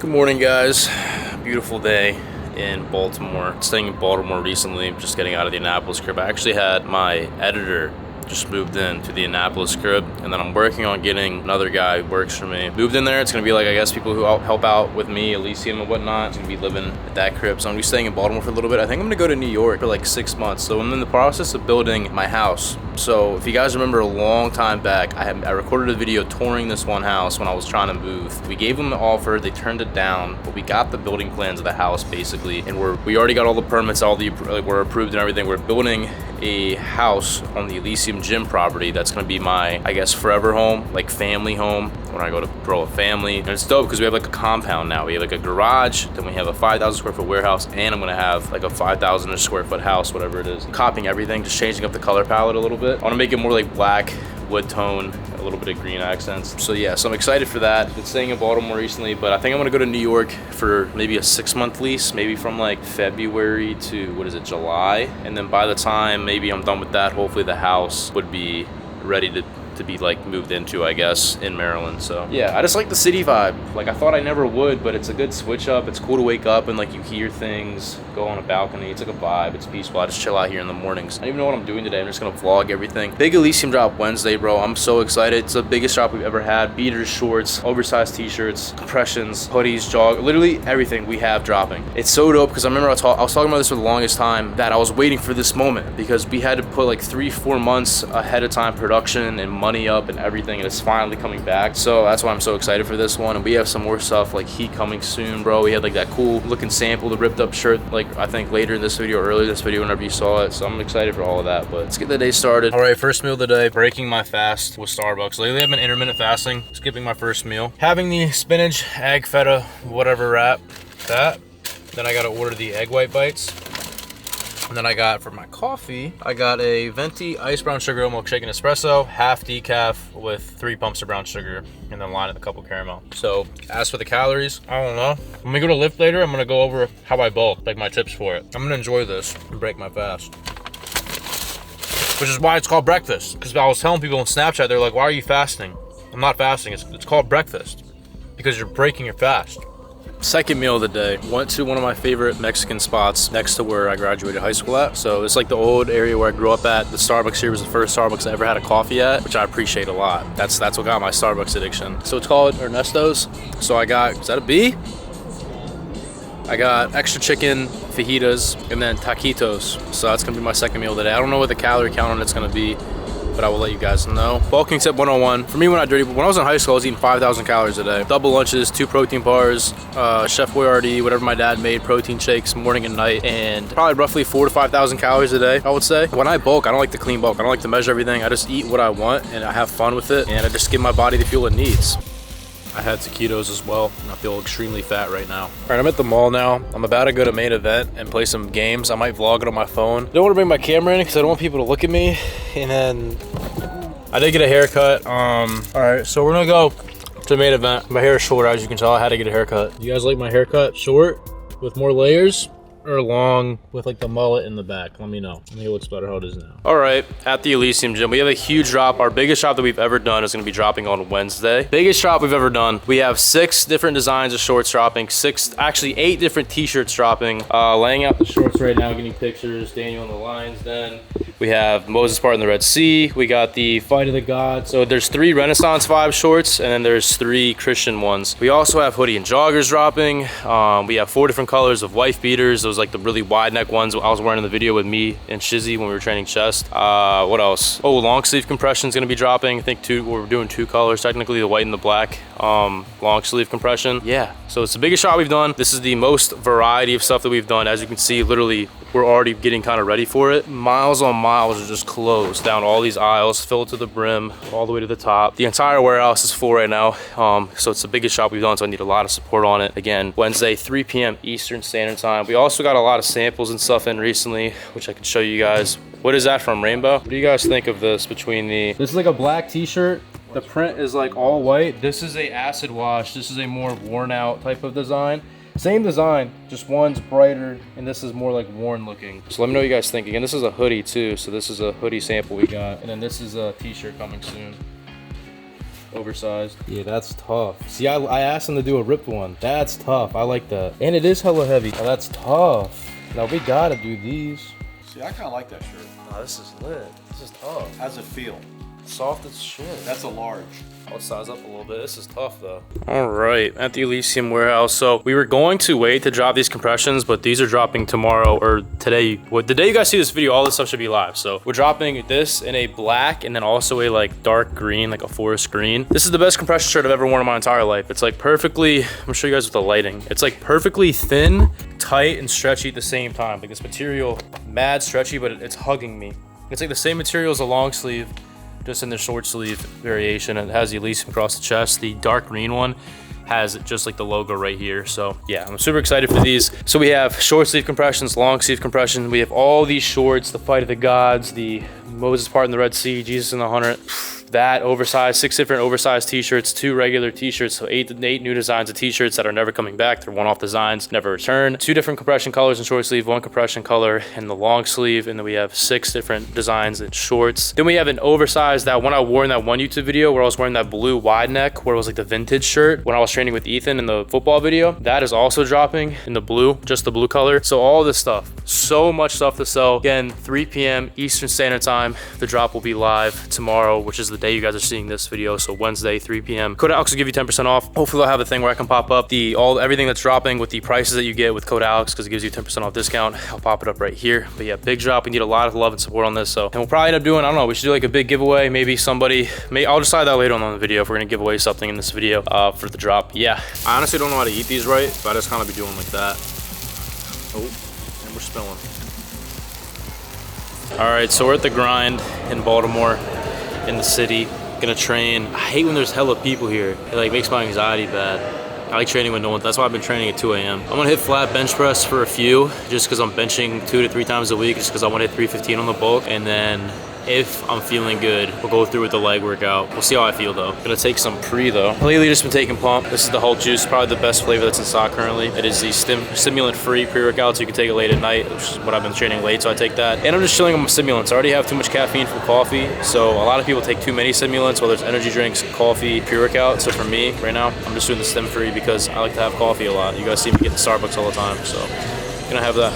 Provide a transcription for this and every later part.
Good morning, guys. Beautiful day in Baltimore. Staying in Baltimore recently, just getting out of the Annapolis crib. I actually had my editor just moved in to the Annapolis crib, and then I'm working on getting another guy who works for me moved in there. It's gonna be like, I guess, people who help out with me, Elysium and whatnot. It's gonna be living at that crib, so I'm gonna be staying in Baltimore for a little bit. I think I'm gonna go to New York for like 6 months. So I'm in the process of building my house. So if you guys remember a long time back, I recorded a video touring this one house when I was trying to move. We gave them the offer, they turned it down, but we got the building plans of the house basically, and we already got all the permits, we're approved and everything. We're building a house on the Elysium gym property that's gonna be my, I guess, forever home, like family home when I go to grow a family. And it's dope because we have like a compound now. We have like a garage, then we have a 5,000 square foot warehouse, and I'm gonna have like a 5,000 square foot house, whatever it is. Copying everything, just changing up the color palette a little bit. I wanna make it more like black, wood tone, a little bit of green accents. So yeah, so I'm excited for that. Been staying in Baltimore recently, but I think I'm gonna go to New York for maybe a 6-month lease, maybe from like February to, what is it, July? And then by the time maybe I'm done with that, hopefully the house would be ready to be like moved into, I guess, in Maryland. So yeah, I just like the city vibe. Like I thought I never would, but it's a good switch up. It's cool to wake up and like you hear things, go on a balcony. It's like a vibe, it's peaceful. I just chill out here in the mornings. I don't even know what I'm doing today. I'm just gonna vlog everything. Big Elysium drop Wednesday, bro. I'm so excited. It's the biggest drop we've ever had. Beaters, shorts, oversized t-shirts, compressions, hoodies, literally everything we have dropping. It's so dope because I remember I was talking about this for the longest time, that I was waiting for this moment because we had to put like 3-4 months ahead of time production and money up and everything, and it's finally coming back. So that's why I'm so excited for this one. And we have some more stuff like heat coming soon, bro. We had like that cool looking sample, the ripped up shirt, like I think later in this video or earlier in this video whenever you saw it. So I'm excited for all of that, but let's get the day started. All right, first meal of the day, breaking my fast with Starbucks. Lately I've been intermittent fasting, skipping my first meal, having the spinach, egg, feta, whatever wrap, that. Then I gotta order the egg white bites. And then I got, for my coffee, I got a venti iced brown sugar milkshake and espresso, half decaf with 3 pumps of brown sugar, and then line it with a cup of caramel. So as for the calories, I don't know. When we go to lift later, I'm gonna go over how I bulk, like my tips for it. I'm gonna enjoy this and break my fast. Which is why it's called breakfast. Because I was telling people on Snapchat, they're like, why are you fasting? I'm not fasting, it's called breakfast. Because you're breaking your fast. Second meal of the day, went to one of my favorite Mexican spots next to where I graduated high school at. So it's like the old area where I grew up at. The Starbucks here was the first Starbucks I ever had a coffee at, which I appreciate a lot. That's what got my Starbucks addiction. So it's called Ernesto's. So I got, is that a B? I got extra chicken, fajitas, and then taquitos. So that's gonna be my second meal of the day. I don't know what the calorie count on it's gonna be, but I will let you guys know. Bulking tip 101. For me, when I was in high school, I was eating 5,000 calories a day. Double lunches, 2 protein bars, Chef Boyardee, whatever my dad made, protein shakes, morning and night, and probably roughly 4,000 to 5,000 calories a day, I would say. When I bulk, I don't like to clean bulk. I don't like to measure everything. I just eat what I want, and I have fun with it, and I just give my body the fuel it needs. I had taquitos as well, and I feel extremely fat right now. All right, I'm at the mall now. I'm about to go to main event and play some games. I might vlog it on my phone. I don't want to bring my camera in because I don't want people to look at me. And then I did get a haircut. All right, so we're gonna go to main event. My hair is short, as you can tell. I had to get a haircut. You guys like my haircut short with more layers, or long with like the mullet in the back? Let me know. I think it looks better how it is now. All right, at the Elysium gym, we have a huge drop. Our biggest drop that we've ever done is gonna be dropping on Wednesday. Biggest drop we've ever done. We have 6 different designs of shorts dropping, 8 different t-shirts dropping. Laying out the shorts right now, getting pictures, Daniel on the lines then. We have Moses part in the Red Sea. We got the Fight of the Gods. So there's 3 Renaissance vibe shorts, and then there's 3 Christian ones. We also have hoodie and joggers dropping. We have 4 different colors of wife beaters. Those like the really wide neck ones I was wearing in the video with me and Shizzy when we were training chest. What else? Oh, long sleeve compression is gonna be dropping. I think we're doing 2 colors, technically the white and the black. Long sleeve compression. Yeah, so it's the biggest shot we've done. This is the most variety of stuff that we've done. As you can see, literally, we're already getting kind of ready for it. Miles on miles are just closed down all these aisles, filled to the brim, all the way to the top. The entire warehouse is full right now. So it's the biggest shop we've done, so I need a lot of support on it. Again, Wednesday, 3 p.m. Eastern Standard Time. We also got a lot of samples and stuff in recently, which I can show you guys. What is that from Rainbow? What do you guys think of this between this is like a black t-shirt. The print is like all white. This is a acid wash. This is a more worn out type of design. Same design, just one's brighter and this is more like worn looking. So let me know what you guys think. Again, this is a hoodie too. So this is a hoodie sample we got. And then this is a t-shirt coming soon. oversized. Yeah, that's tough. See, I asked him to do a ripped one. That's tough. I like that. And it is hella heavy. Oh, that's tough. Now we gotta do these. See, I kind of like that shirt. Nah, this is lit. This is tough. How's it feel? Soft as shit. That's a large. I'll size up a little bit. This is tough though. All right, at the Elysium warehouse. So we were going to wait to drop these compressions, but these are dropping tomorrow or today. Well, the day you guys see this video, all this stuff should be live. So we're dropping this in a black and then also a like dark green, like a forest green. This is the best compression shirt I've ever worn in my entire life. It's like perfectly, I'm gonna show you guys with the lighting. It's like perfectly thin, tight, and stretchy at the same time. Like this material, mad stretchy, but it's hugging me. It's like the same material as a long sleeve, just in the short sleeve variation. It has the Elysium across the chest. The dark green one has just like the logo right here. So yeah, I'm super excited for these. So we have short sleeve compressions, long sleeve compression. We have all these shorts, the Fight of the Gods, the Moses part in the Red Sea, Jesus in the 100. That oversized, 6 different oversized t-shirts, 2 regular t-shirts, so 8 new designs of t-shirts that are never coming back. They're one-off designs, never return. 2 different compression colors in short sleeve, 1 compression color in the long sleeve, and then we have 6 different designs in shorts. Then we have an oversized, that one I wore in that one YouTube video where I was wearing that blue wide neck, where it was like the vintage shirt when I was training with Ethan in the football video. That is also dropping in the blue, just the blue color. So all this stuff, so much stuff to sell. Again, 3 p.m. Eastern Standard Time. The drop will be live tomorrow, which is the day you guys are seeing this video. So Wednesday, 3 p.m. Code Alex will give you 10% off. Hopefully they'll have a thing where I can pop up everything that's dropping with the prices that you get with code Alex, because it gives you 10% off discount. I'll pop it up right here. But yeah, big drop. We need a lot of love and support on this. So, and we'll probably end up doing, I don't know, we should do like a big giveaway. Maybe somebody, I'll decide that later on in the video if we're gonna give away something in this video for the drop. Yeah. I honestly don't know how to eat these right, but I just kind of be doing like that. Oh, and we're spilling. All right, so we're at the grind in Baltimore, in the city. Gonna train. I hate when there's hella people here. It like makes my anxiety bad. I like training with no one. That's why I've been training at 2 a.m. I'm gonna hit flat bench press for a few, just because I'm benching 2 to 3 times a week, just because I want to hit 315 on the bulk. And then if I'm feeling good, we'll go through with the leg workout. We'll see how I feel though. Gonna take some pre though. Lately just been taking pump. This is the Hulk juice, probably the best flavor that's in stock currently. It is the stimulant free pre-workout, so you can take it late at night, which is what I've been training late, so I take that. And I'm just chilling on my stimulants. I already have too much caffeine from coffee, so a lot of people take too many stimulants, whether it's energy drinks, coffee, pre-workout. So for me right now, I'm just doing the stim free because I like to have coffee a lot. You guys see me get to Starbucks all the time, so gonna have that.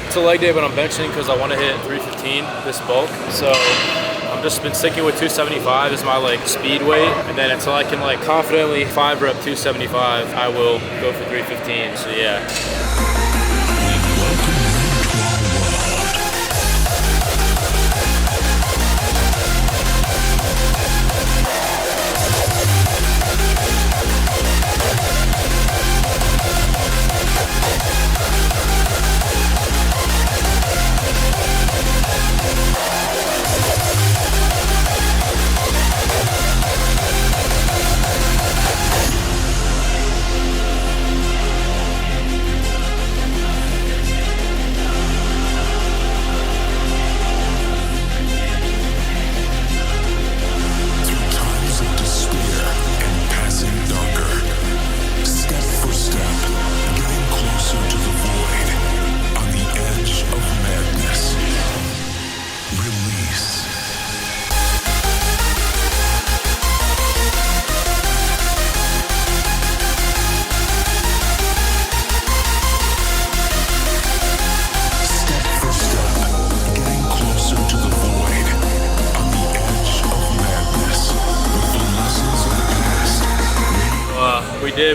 It's a leg day, but I'm benching because I want to hit 315 this bulk. So I've just been sticking with 275 as my like speed weight, and then until I can like confidently 5 rep 275, I will go for 315. So yeah.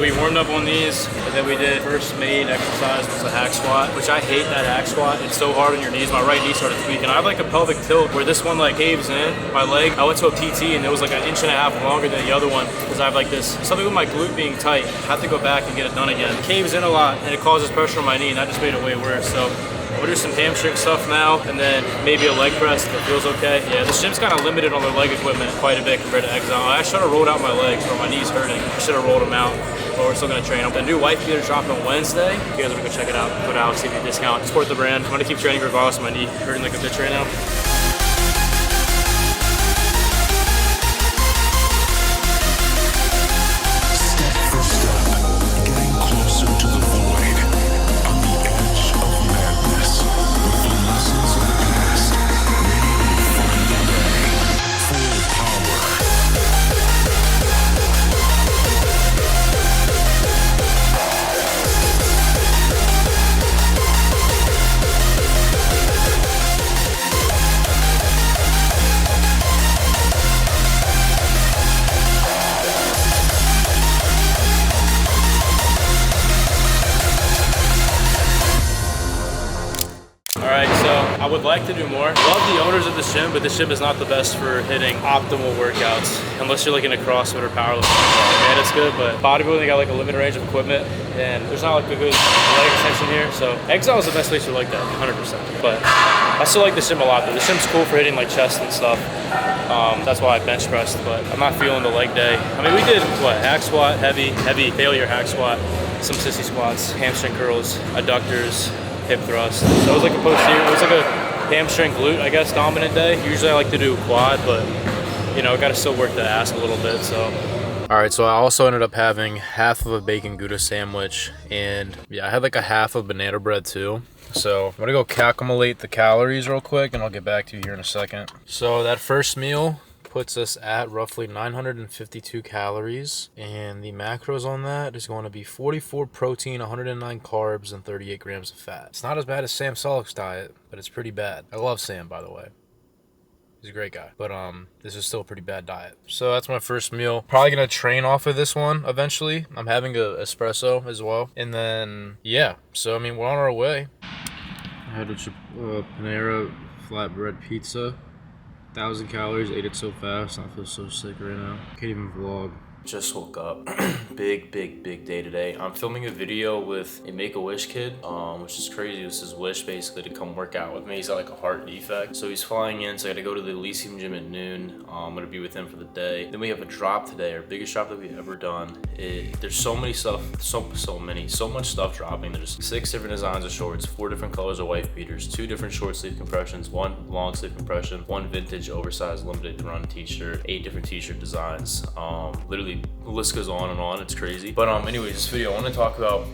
We warmed up on these, and then we did first main exercise was a hack squat, which I hate that hack squat. It's so hard on your knees. My right knee started tweaking. I have like a pelvic tilt where this one like caves in my leg. I went to a PT and it was like 1.5 inches longer than the other one because I have like this, something with my glute being tight. I have to go back and get it done again. It caves in a lot and it causes pressure on my knee, and that just made it way worse. So We'll do some hamstring stuff now, and then maybe a leg press if it feels okay. Yeah, this gym's kind of limited on their leg equipment quite a bit compared to Exile. I should have rolled out my legs, but my knee's hurting. I should have rolled them out, but we're still gonna train them. The new wife beater dropping on Wednesday. If you guys wanna go check it out, go to Alex, give me a discount, support the brand. I'm gonna keep training regardless of my knee hurting like a bitch right now. I would like to do more. Love the owners of this gym, but this gym is not the best for hitting optimal workouts unless you're looking at CrossFit or powerlifting. Yeah, that's good, but bodybuilding got like a limited range of equipment, and there's not like a good leg extension here. So Exile is the best place to like that, 100%. But I still like this gym a lot though. This gym's cool for hitting like chest and stuff. That's why I bench pressed, but I'm not feeling the leg day. I mean, we did what? Hack squat, heavy failure hack squat, some sissy squats, hamstring curls, adductors, hip thrust. So it was like a posterior, it was like a hamstring glute, I guess, dominant day. Usually I like to do quad, but you know, gotta still work the ass a little bit, so. All right, so I also ended up having half of a bacon Gouda sandwich, and yeah, I had like a half of banana bread too. So I'm gonna go calculate the calories real quick, and I'll get back to you here in a second. So that first meal puts us at roughly 952 calories, and the macros on that is going to be 44 protein, 109 carbs, and 38 grams of fat. It's not as bad as Sam Sulek's diet, but it's pretty bad. I love Sam, by the way. He's a great guy, but this is still a pretty bad diet. So that's my first meal. Probably gonna train off of this one eventually. I'm having a espresso as well, and then yeah. So I mean, we're on our way. I had a Panera flatbread pizza. 1,000 calories, ate it so fast, I feel so sick right now. Can't even vlog. Just woke up. big day today. I'm filming a video with a Make-A-Wish kid, which is crazy. This is Wish basically to come work out with me. He's got like a heart defect. So he's flying in, so I gotta go to the Elysium gym at noon. I'm gonna be with him for the day. Then we have a drop today, our biggest drop that we've ever done. There's so many stuff, so much stuff dropping. There's 6 different designs of shorts, 4 different colors of wife beaters, 2 different short sleeve compressions, 1 long sleeve compression, 1 vintage oversized limited run t-shirt, 8 different t-shirt designs. Literally the list goes on and on. It's crazy. But anyways, this video I want to talk about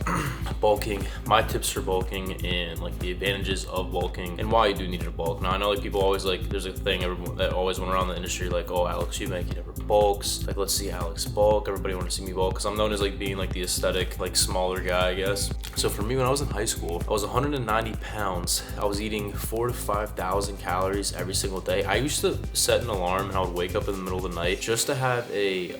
bulking, my tips for bulking, and like the advantages of bulking and why you do need to bulk. Now I know like people always like, there's a thing everyone that always went around the industry like, oh, Alex Eubank, he never bulks, like let's see Alex bulk, everybody want to see me bulk, because I'm known as like being like the aesthetic like smaller guy, I guess. So for me, when I was in high school, I was 190 pounds. I was eating 4,000 to 5,000 calories every single day. I used to set an alarm and I would wake up in the middle of the night just to have a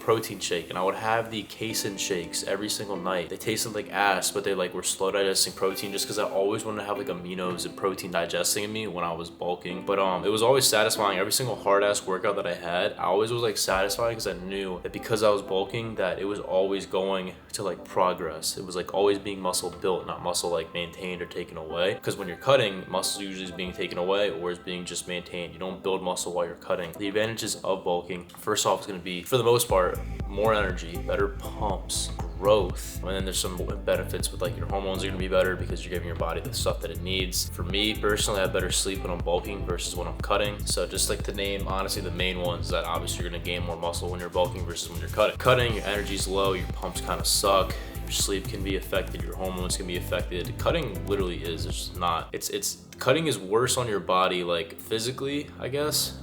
protein shake, and I would have the casein shakes every single night. They tasted like ass, but they like were slow digesting protein, just because I always wanted to have like aminos and protein digesting in me when I was bulking. But it was always satisfying. Every single hard ass workout that I had, I always was like satisfied, because I knew that because I was bulking, that it was always going to like progress. It was like always being muscle built, not muscle like maintained or taken away. Because when you're cutting, muscle usually is being taken away or is being just maintained. You don't build muscle while you're cutting. The advantages of bulking, first off, is going to be, for the most part, more energy, better pumps, growth, and then there's some benefits with like your hormones are gonna be better because you're giving your body the stuff that it needs. For me personally, I have better sleep when I'm bulking versus when I'm cutting. So just like to name honestly the main ones, that obviously you're gonna gain more muscle when you're bulking versus when you're cutting. Cutting, your energy's low, your pumps kind of suck, your sleep can be affected, your hormones can be affected. Cutting literally is, it's just not, it's cutting is worse on your body, like physically, I guess.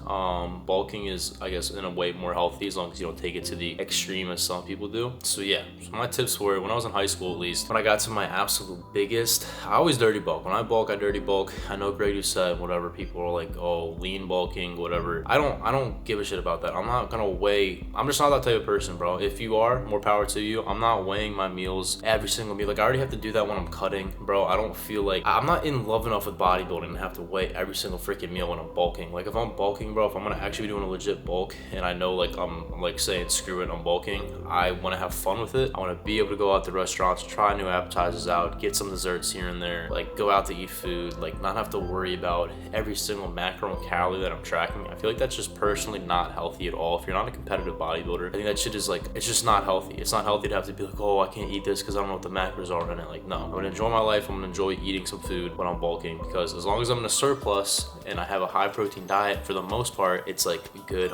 Bulking is, I guess, in a way more healthy as long as you don't take it to the extreme as some people do. So yeah, so my tips were, when I was in high school at least, when I got to my absolute biggest, I always dirty bulk. When I bulk, I dirty bulk. I know Greg, you said whatever, people are like, oh, lean bulking, whatever. I don't give a shit about that. I'm not gonna weigh, I'm just not that type of person, bro. If you are, more power to you. I'm not weighing my meals every single meal. Like I already have to do that when I'm cutting, bro. I don't feel like, I'm not in love enough with bodybuilding bodybuilding and have to weigh every single freaking meal when I'm bulking. Like if I'm bulking, bro, if I'm gonna actually be doing a legit bulk and I know like I'm like saying screw it, I'm bulking, I want to have fun with it. I want to be able to go out to restaurants, try new appetizers out, get some desserts here and there, like go out to eat food, like not have to worry about every single macro and calorie that I'm tracking. I feel like that's just personally not healthy at all. If you're not a competitive bodybuilder, I think that shit is like, it's just not healthy. It's not healthy to have to be like, oh, I can't eat this because I don't know what the macros are in it. Like, no, I'm gonna enjoy my life. I'm gonna enjoy eating some food when I'm bulking, because as long as I'm in a surplus and I have a high protein diet, for the most part, it's like good,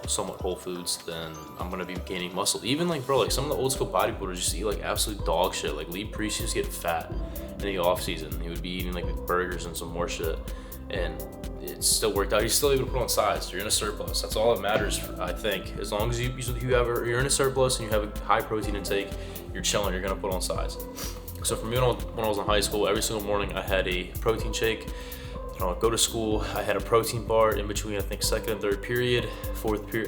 somewhat whole foods, then I'm gonna be gaining muscle. Even like, bro, like some of the old school bodybuilders used to eat like absolute dog shit. Like Lee Priest used to get fat in the off season. He would be eating like burgers and some more shit, and it still worked out. He's still able to put on size. You're in a surplus. That's all that matters, I think. As long as you're in a surplus and you have a high protein intake, you're chilling. You're gonna put on size. So for me, when I was in high school, every single morning I had a protein shake. Go to school, I had a protein bar in between, I think, second and third period.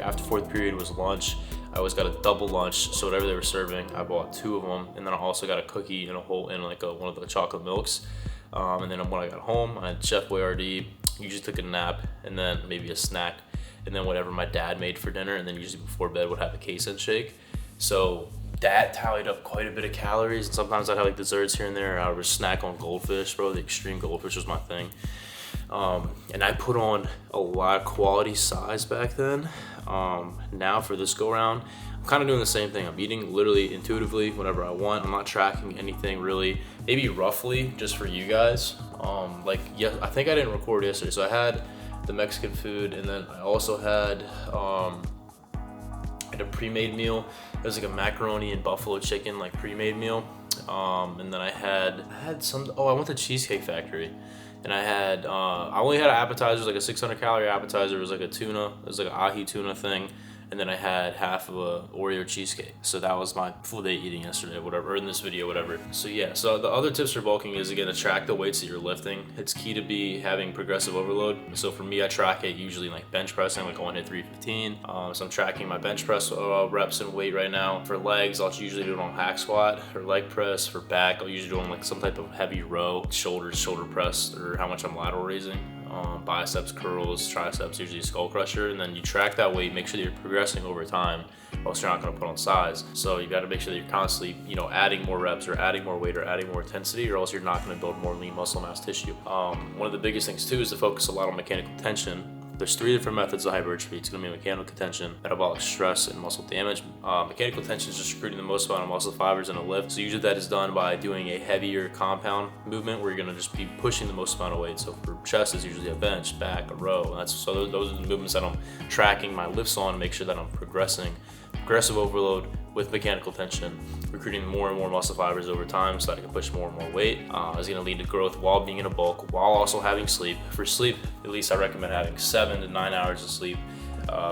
After fourth period was lunch. I always got a double lunch, so whatever they were serving, I bought 2 of them, and then I also got a cookie and one of the chocolate milks. And then when I got home, I had Chef Boyardee. Usually took a nap and then maybe a snack, and then whatever my dad made for dinner, and then usually before bed would have a queso shake. So that tallied up quite a bit of calories, and sometimes I'd have like desserts here and there. I would snack on goldfish, bro. The extreme goldfish was my thing. And I put on a lot of quality size back then. Now for this go round, I'm kind of doing the same thing. I'm eating literally intuitively whenever I want. I'm not tracking anything really, maybe roughly just for you guys. I think I didn't record yesterday. So I had the Mexican food, and then I also had a pre-made meal. It was like a macaroni and buffalo chicken, like pre-made meal. And then I had I went to Cheesecake Factory, and I only had appetizers, like a 600 calorie appetizer. It was like a tuna, it was like an ahi tuna thing. And then I had half of a Oreo cheesecake. So that was my full day eating yesterday, whatever, or in this video, whatever. So yeah, so the other tips for bulking is, again, to track the weights that you're lifting. It's key to be having progressive overload. So for me, I track it usually like bench pressing, like I want to hit 315. So I'm tracking my bench press reps and weight right now. For legs, I'll usually do it on hack squat. For leg press, for back, I'll usually do it on like some type of heavy row, shoulders, shoulder press, or how much I'm lateral raising. Biceps, curls, triceps, usually skull crusher, and then you track that weight, make sure that you're progressing over time, or else you're not going to put on size. So you got to make sure that you're constantly, adding more reps or adding more weight or adding more intensity, or else you're not going to build more lean muscle mass tissue. One of the biggest things too is to focus a lot on mechanical tension. There's 3 different methods of hypertrophy. It's going to be mechanical tension, metabolic stress, and muscle damage. Mechanical tension is just recruiting the most amount of muscle fibers in a lift. So usually that is done by doing a heavier compound movement where you're going to just be pushing the most amount of weight. So for chest, it's usually a bench, back, a row. So those are the movements that I'm tracking my lifts on to make sure that I'm progressing. Progressive overload with mechanical tension, recruiting more and more muscle fibers over time so that I can push more and more weight. Is going to lead to growth while being in a bulk, while also having sleep. For sleep, at least I recommend having 7 to 9 hours of sleep.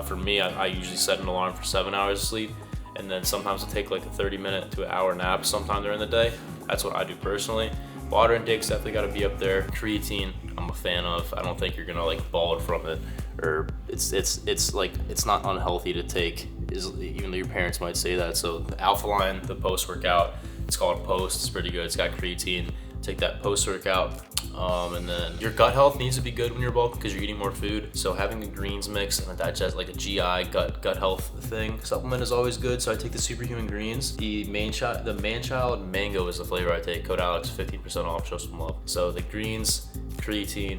For me, I usually set an alarm for 7 hours of sleep, and then sometimes I'll take like a 30-minute to an hour nap sometime during the day. That's what I do personally. Water intake's definitely got to be up there. Creatine, I'm a fan of. I don't think you're gonna like bald from it, or it's not unhealthy to take, even though your parents might say that. So the Alpha Line, the post workout, it's called Post. It's pretty good. It's got creatine. Take that post workout. And then your gut health needs to be good when you're bulking because you're eating more food. So having the greens mix and a digest, like a GI gut health thing, supplement is always good. So I take the Superhuman Greens. The Man-Child Mango is the flavor I take. Code Alex, 15% off. Show some love. So the greens, creatine.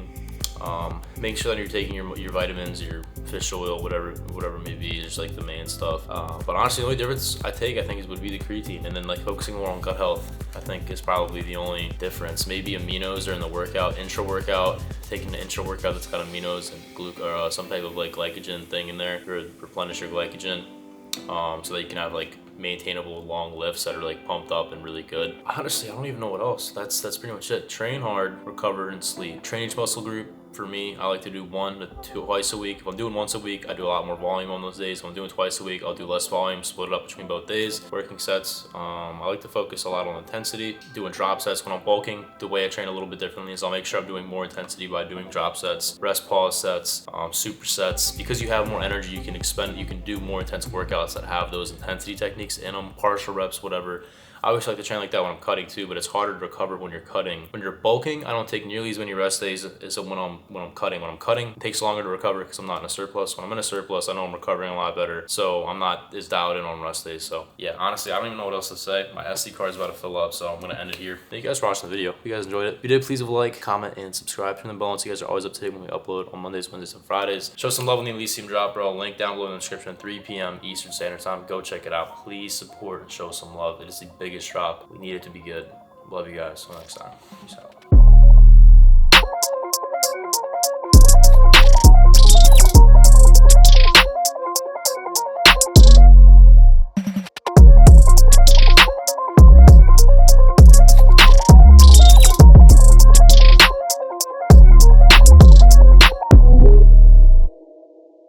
Make sure that you're taking your vitamins, your fish oil, whatever it may be, just like the main stuff. But honestly, the only difference I think would be the creatine, and then like focusing more on gut health, I think is probably the only difference. Maybe aminos during the workout, intra-workout, taking the intra-workout that's got aminos and or some type of like glycogen thing in there to replenish your glycogen, so that you can have like maintainable long lifts that are like pumped up and really good. Honestly, I don't even know what else. That's pretty much it. Train hard, recover, and sleep. Train each muscle group. For me, I like to do 1 to twice a week. If I'm doing once a week, I do a lot more volume on those days. If I'm doing twice a week, I'll do less volume, split it up between both days. Working sets, I like to focus a lot on intensity. Doing drop sets when I'm bulking. The way I train a little bit differently is I'll make sure I'm doing more intensity by doing drop sets, rest pause sets, supersets. Because you have more energy, you can do more intense workouts that have those intensity techniques in them, partial reps, whatever. I always like to train like that when I'm cutting too, but it's harder to recover when you're cutting. When you're bulking, I don't take nearly as many rest days as when I'm cutting. When I'm cutting, it takes longer to recover because I'm not in a surplus. When I'm in a surplus, I know I'm recovering a lot better, so I'm not as dialed in on rest days. So yeah, honestly, I don't even know what else to say. My SD card is about to fill up, so I'm gonna end it here. Thank you guys for watching the video. If you guys enjoyed it, if you did, please leave a like, comment, and subscribe. Turn the bell on so you guys are always up to date when we upload on Mondays, Wednesdays, and Fridays. Show some love on the Elysium drop, bro. Link down below in the description. 3 p.m. Eastern Standard Time. Go check it out. Please support and show some love. It is the biggest drop. We need it to be good. Love you guys. Until next time. Peace out.